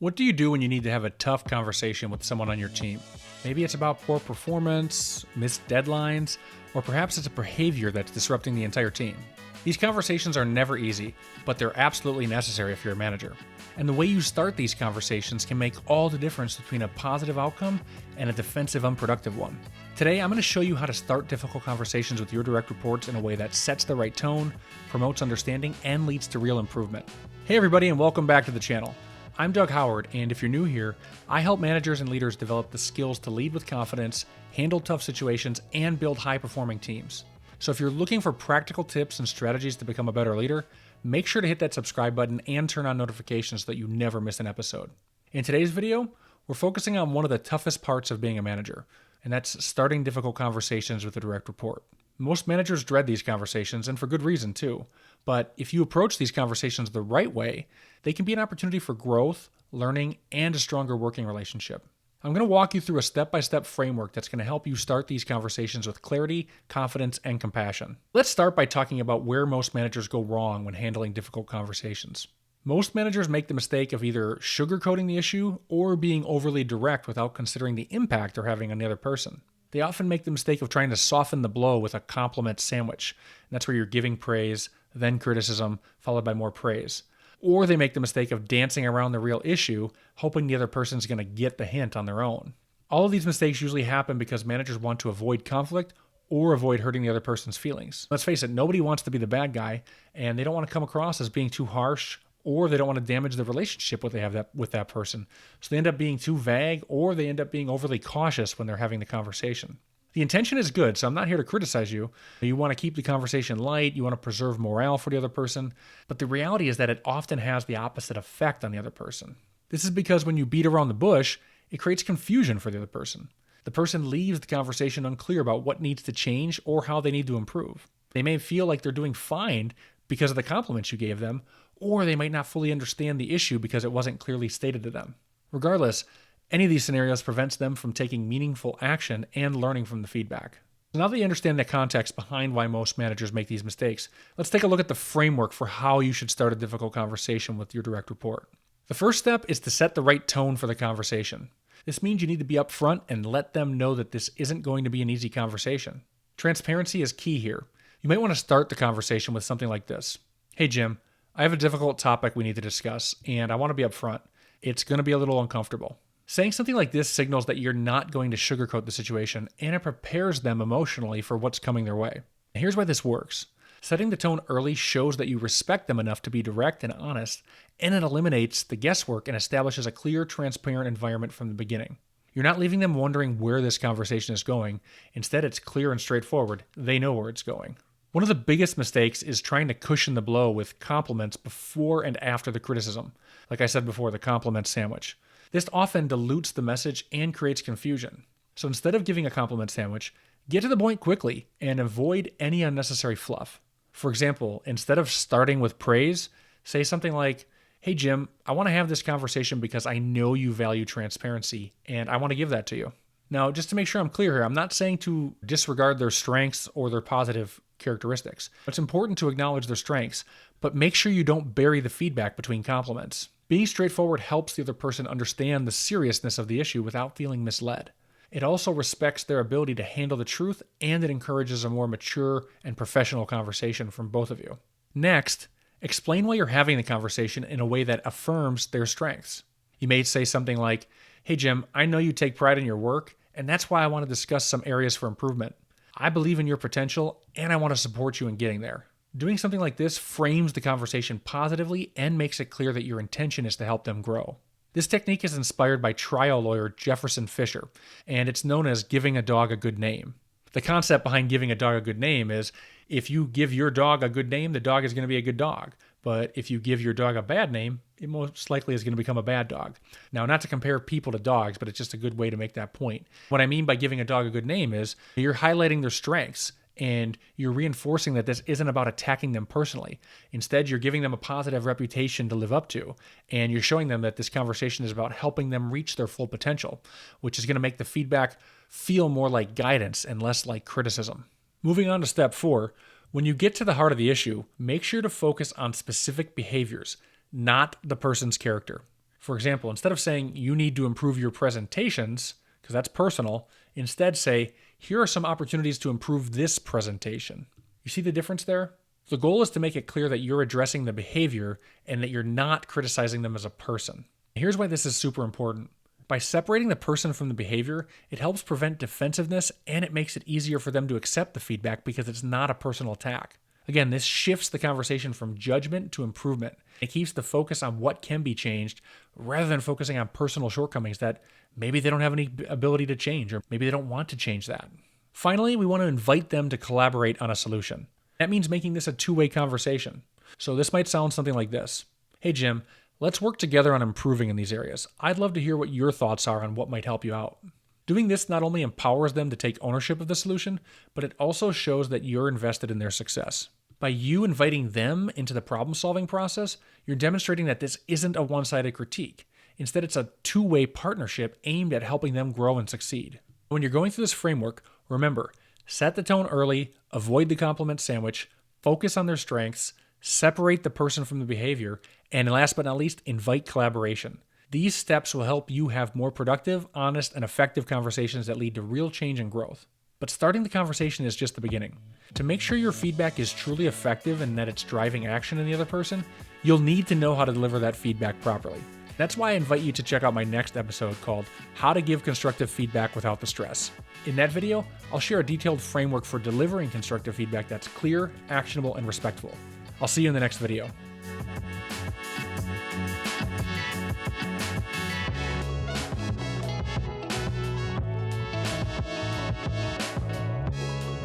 What do you do when you need to have a tough conversation with someone on your team? Maybe it's about poor performance, missed deadlines, or perhaps it's a behavior that's disrupting the entire team. These conversations are never easy, but they're absolutely necessary if you're a manager. And the way you start these conversations can make all the difference between a positive outcome and a defensive, unproductive one. Today, I'm going to show you how to start difficult conversations with your direct reports in a way that sets the right tone, promotes understanding, and leads to real improvement. Hey everybody, and welcome back to the channel. I'm Doug Howard, and if you're new here, I help managers and leaders develop the skills to lead with confidence, handle tough situations, and build high-performing teams. So if you're looking for practical tips and strategies to become a better leader, make sure to hit that subscribe button and turn on notifications so that you never miss an episode. In today's video, we're focusing on one of the toughest parts of being a manager, and that's starting difficult conversations with a direct report. Most managers dread these conversations, and for good reason too. But if you approach these conversations the right way, they can be an opportunity for growth, learning, and a stronger working relationship. I'm going to walk you through a step-by-step framework that's going to help you start these conversations with clarity, confidence, and compassion. Let's start by talking about where most managers go wrong when handling difficult conversations. Most managers make the mistake of either sugarcoating the issue or being overly direct without considering the impact they're having on the other person. They often make the mistake of trying to soften the blow with a compliment sandwich. And that's where you're giving praise, then criticism, followed by more praise. Or they make the mistake of dancing around the real issue, hoping the other person's going to get the hint on their own. All of these mistakes usually happen because managers want to avoid conflict or avoid hurting the other person's feelings. Let's face it, nobody wants to be the bad guy, and they don't want to come across as being too harsh, or they don't want to damage the relationship they have with that person. So they end up being too vague, or they end up being overly cautious when they're having the conversation. The intention is good, so I'm not here to criticize you. You want to keep the conversation light, you want to preserve morale for the other person, but the reality is that it often has the opposite effect on the other person. This is because when you beat around the bush, it creates confusion for the other person. The person leaves the conversation unclear about what needs to change or how they need to improve. They may feel like they're doing fine because of the compliments you gave them, or they might not fully understand the issue because it wasn't clearly stated to them. Regardless, any of these scenarios prevents them from taking meaningful action and learning from the feedback. So now that you understand the context behind why most managers make these mistakes, let's take a look at the framework for how you should start a difficult conversation with your direct report. The first step is to set the right tone for the conversation. This means you need to be upfront and let them know that this isn't going to be an easy conversation. Transparency is key here. You might want to start the conversation with something like this. Hey Jim, I have a difficult topic we need to discuss, and I want to be upfront. It's going to be a little uncomfortable. Saying something like this signals that you're not going to sugarcoat the situation, and it prepares them emotionally for what's coming their way. Here's why this works. Setting the tone early shows that you respect them enough to be direct and honest, and it eliminates the guesswork and establishes a clear, transparent environment from the beginning. You're not leaving them wondering where this conversation is going. Instead, it's clear and straightforward. They know where it's going. One of the biggest mistakes is trying to cushion the blow with compliments before and after the criticism. Like I said before, the compliment sandwich. This often dilutes the message and creates confusion. So instead of giving a compliment sandwich, get to the point quickly and avoid any unnecessary fluff. For example, instead of starting with praise, say something like, hey Jim, I want to have this conversation because I know you value transparency and I want to give that to you. Now, just to make sure I'm clear here, I'm not saying to disregard their strengths or their positive characteristics. It's important to acknowledge their strengths, but make sure you don't bury the feedback between compliments. Being straightforward helps the other person understand the seriousness of the issue without feeling misled. It also respects their ability to handle the truth, and it encourages a more mature and professional conversation from both of you. Next, explain why you're having the conversation in a way that affirms their strengths. You may say something like, hey Jim, I know you take pride in your work, and that's why I want to discuss some areas for improvement. I believe in your potential, and I want to support you in getting there. Doing something like this frames the conversation positively and makes it clear that your intention is to help them grow. This technique is inspired by trial lawyer Jefferson Fisher, and it's known as giving a dog a good name. The concept behind giving a dog a good name is if you give your dog a good name, the dog is going to be a good dog. But if you give your dog a bad name, it most likely is going to become a bad dog. Now, not to compare people to dogs, but it's just a good way to make that point. What I mean by giving a dog a good name is you're highlighting their strengths, and you're reinforcing that this isn't about attacking them personally. Instead, you're giving them a positive reputation to live up to, and you're showing them that this conversation is about helping them reach their full potential, which is going to make the feedback feel more like guidance and less like criticism. Moving on to step 4, when you get to the heart of the issue, make sure to focus on specific behaviors, not the person's character. For example, instead of saying you need to improve your presentations, because that's personal, instead say, here are some opportunities to improve this presentation. You see the difference there? The goal is to make it clear that you're addressing the behavior and that you're not criticizing them as a person. Here's why this is super important. By separating the person from the behavior, it helps prevent defensiveness and it makes it easier for them to accept the feedback because it's not a personal attack. Again, this shifts the conversation from judgment to improvement. It keeps the focus on what can be changed rather than focusing on personal shortcomings that maybe they don't have any ability to change or maybe they don't want to change that. Finally, we want to invite them to collaborate on a solution. That means making this a two-way conversation. So this might sound something like this. Hey, Jim, let's work together on improving in these areas. I'd love to hear what your thoughts are on what might help you out. Doing this not only empowers them to take ownership of the solution, but it also shows that you're invested in their success. By you inviting them into the problem-solving process, you're demonstrating that this isn't a one-sided critique. Instead, it's a two-way partnership aimed at helping them grow and succeed. When you're going through this framework, remember, set the tone early, avoid the compliment sandwich, focus on their strengths, separate the person from the behavior, and last but not least, invite collaboration. These steps will help you have more productive, honest, and effective conversations that lead to real change and growth. But starting the conversation is just the beginning. To make sure your feedback is truly effective and that it's driving action in the other person, you'll need to know how to deliver that feedback properly. That's why I invite you to check out my next episode called How to Give Constructive Feedback Without the Stress. In that video, I'll share a detailed framework for delivering constructive feedback that's clear, actionable, and respectful. I'll see you in the next video.